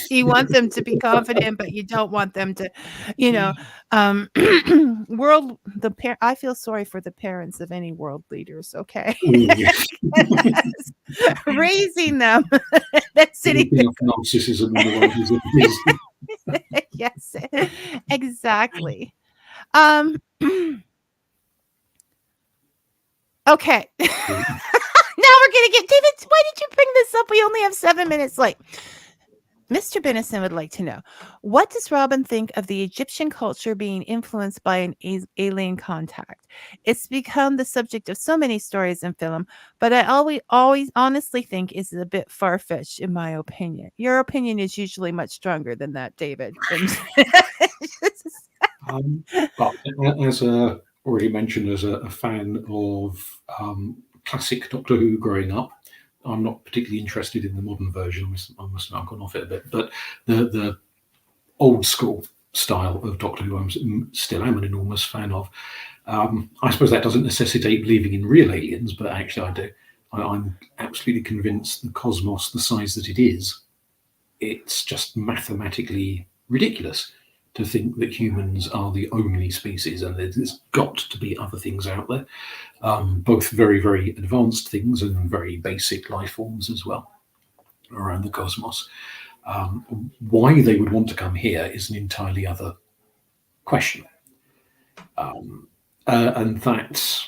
you want them to be confident, but you don't want them to, I feel sorry for the parents of any world leaders. Okay. Raising them. That's sitting narcissism in the world is. Yes, exactly. Okay. Now we're going to get David. Why did you bring this up? We only have 7 minutes late. Mr. Bennison would like to know, what does Robin think of the Egyptian culture being influenced by an alien contact? It's become the subject of so many stories and film, but I always honestly think is a bit far-fetched in my opinion. Your opinion is usually much stronger than that, David. But as already mentioned, as a fan of classic Doctor Who growing up, I'm not particularly interested in the modern version. I must have gone off it a bit, but the old school style of Doctor Who, I still am an enormous fan of. I suppose that doesn't necessitate believing in real aliens, but actually I do. I'm absolutely convinced the cosmos, the size that it is, it's just mathematically ridiculous to think that humans are the only species, and there's got to be other things out there, both very, very advanced things and very basic life forms as well around the cosmos. Why they would want to come here is an entirely other question. And that,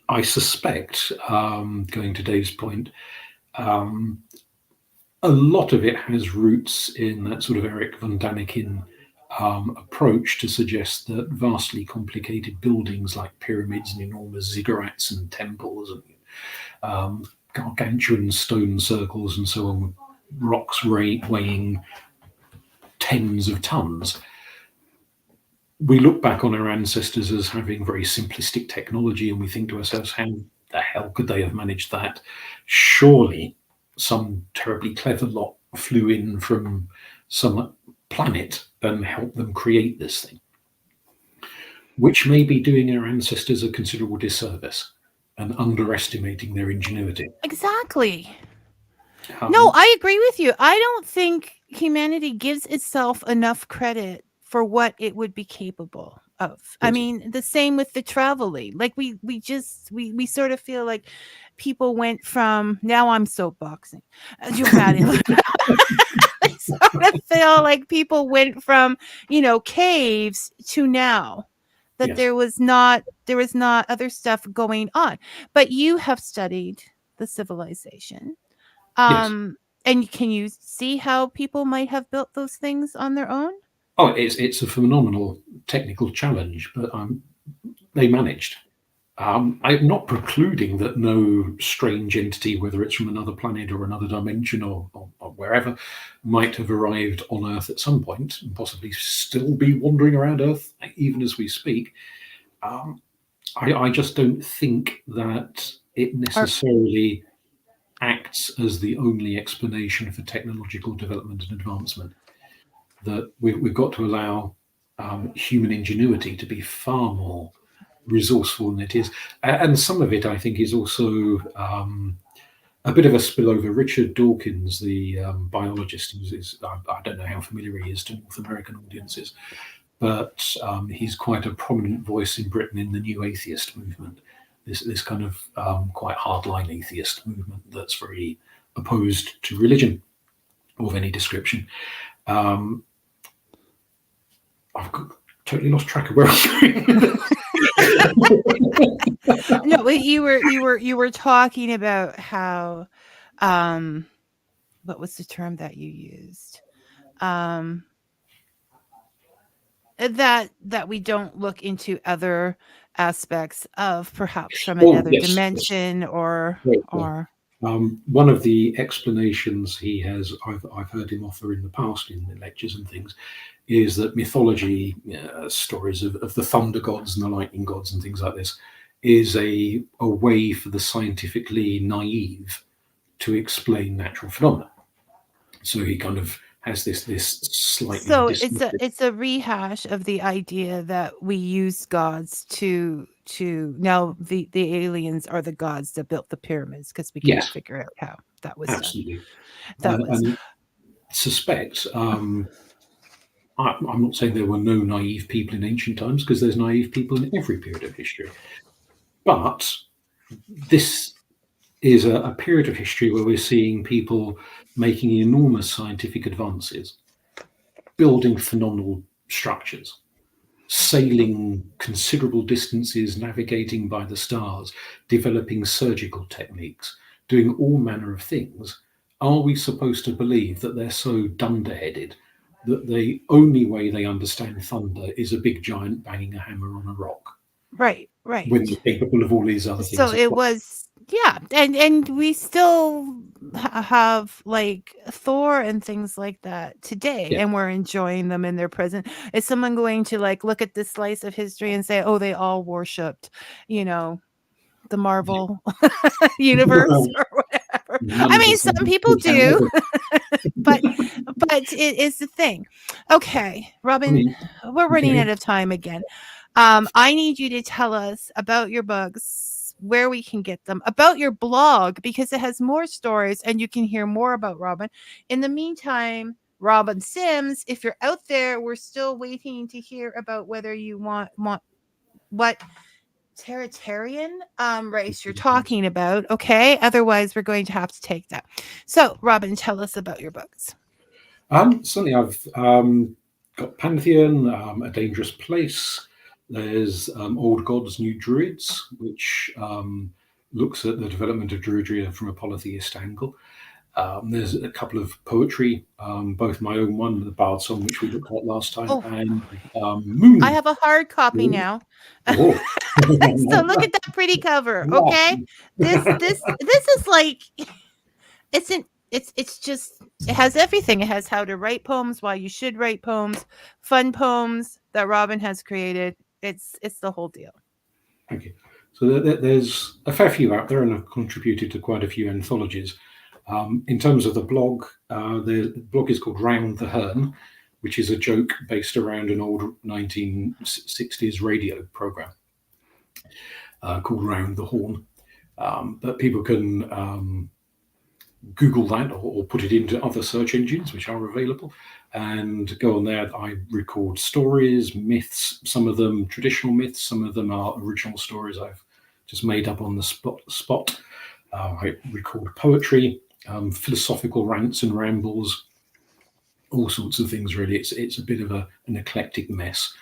I suspect, going to Dave's point, a lot of it has roots in that sort of Eric von Daniken approach to suggest that vastly complicated buildings like pyramids and enormous ziggurats and temples and gargantuan stone circles and so on, with rocks weighing tens of tons. We look back on our ancestors as having very simplistic technology, and we think to ourselves, how the hell could they have managed that? Surely some terribly clever lot flew in from some planet and helped them create this thing, which may be doing our ancestors a considerable disservice and underestimating their ingenuity. Exactly. No, I agree with you. I don't think humanity gives itself enough credit for what it would be capable of. I mean, the same with the traveling. Like we sort of feel like people went from, now I'm soapboxing. You Maddie. I sort of feel like people went from, caves to now. That Yes. there was not other stuff going on. But you have studied the civilization. Yes. And can you see how people might have built those things on their own? Oh, it's a phenomenal technical challenge, but they managed. I'm not precluding that no strange entity, whether it's from another planet or another dimension or wherever, might have arrived on Earth at some point and possibly still be wandering around Earth even as we speak. I just don't think that it necessarily acts as the only explanation for technological development and advancement. That we've got to allow human ingenuity to be far more resourceful than it is. And some of it, I think, is also a bit of a spillover. Richard Dawkins, the biologist, I don't know how familiar he is to North American audiences, but he's quite a prominent voice in Britain in the new atheist movement. This kind of quite hardline atheist movement that's very opposed to religion of any description. I've totally lost track of where I'm going. No, you were talking about how, what was the term that you used? That we don't look into other aspects of perhaps from another dimension or. One of the explanations I've heard him offer in the past in the lectures and things, is that mythology, stories of the thunder gods and the lightning gods and things like this, is a way for the scientifically naive to explain natural phenomena. So he kind of has this slightly. So it's a rehash of the idea that we use gods to now the aliens are the gods that built the pyramids because we can't figure out how that was absolutely done. And suspect. I'm not saying there were no naive people in ancient times, because there's naive people in every period of history. But this is a period of history where we're seeing people making enormous scientific advances, building phenomenal structures, sailing considerable distances, navigating by the stars, developing surgical techniques, doing all manner of things. Are we supposed to believe that they're so dunderheaded that the only way they understand thunder is a big giant banging a hammer on a rock? Right. When they're capable of all these other things. So it was, and we still have like Thor and things like that today, and we're enjoying them in their present. Is someone going to like look at this slice of history and say, oh, they all worshipped, the Marvel universe or whatever? I mean, some people do, but it is the thing. Okay, Robin, we're running out of time again. I need you to tell us about your books, where we can get them, about your blog, because it has more stories and you can hear more about Robin. In the meantime, Robin Sims, if you're out there, we're still waiting to hear about whether you want what Territarian race you're talking about. Okay. Otherwise, we're going to have to take that. So, Robin, tell us about your books. Certainly, I've got Pantheon, A Dangerous Place. There's Old Gods, New Druids, which looks at the development of Druidry from a polytheist angle. There's a couple of poetry, both my own one, the Bard Song, which we looked at last time, and Moon. I have a hard copy now. So look at that pretty cover. Okay, this is like it's just, it has everything. It has how to write poems, why you should write poems, fun poems that Robin has created. It's the whole deal. Thank you. So there's a fair few out there, and I've contributed to quite a few anthologies. In terms of the blog is called Round the Herne, which is a joke based around an old 1960s radio program called Round the Horn. But people can Google that or put it into other search engines which are available, and go on there. I record stories, myths, some of them traditional myths, some of them are original stories I've just made up on the spot. I record poetry, philosophical rants and rambles, all sorts of things. Really, it's a bit of an eclectic mess,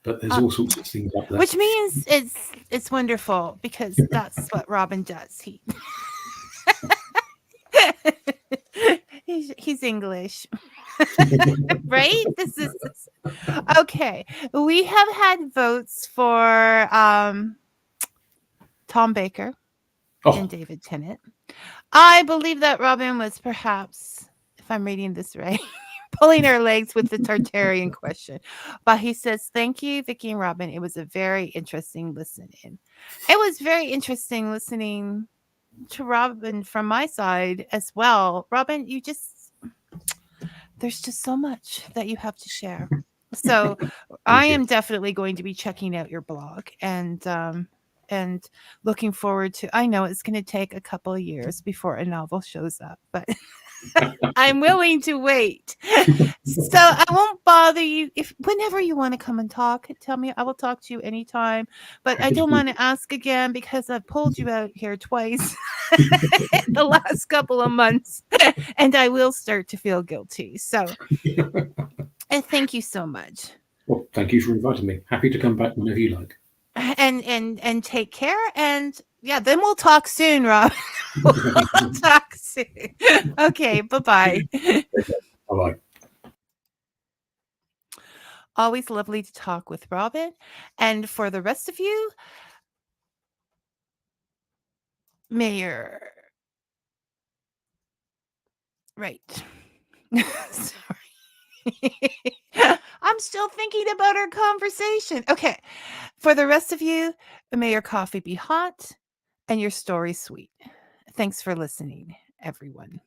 but there's all sorts of things up there. Which means it's wonderful, because that's what Robin does. He's English. Right? This is okay. We have had votes for Tom Baker and David Tennant. I believe that Robin was perhaps, if I'm reading this right, pulling her legs with the Tartarian question. But he says, thank you, Vicky and Robin. It was a very interesting listening. It was very interesting listening to Robin from my side as well. Robin, there's just so much that you have to share. So I am definitely going to be checking out your blog and looking forward to, I know it's going to take a couple of years before a novel shows up, but I'm willing to wait. So I won't bother you. If whenever you want to come and talk, tell me. I will talk to you anytime. But I don't want to ask again, because I've pulled you out here twice in the last couple of months, and I will start to feel guilty. So thank you so much. Well, thank you for inviting me. Happy to come back whenever you like. And take care. And yeah, then we'll talk soon, Rob. We'll talk soon. Okay, bye-bye. Bye-bye. Always lovely to talk with Robin. And for the rest of you, Mayor. Right. Sorry. I'm still thinking about our conversation. Okay. For the rest of you, may your coffee be hot and your story sweet. Thanks for listening, everyone.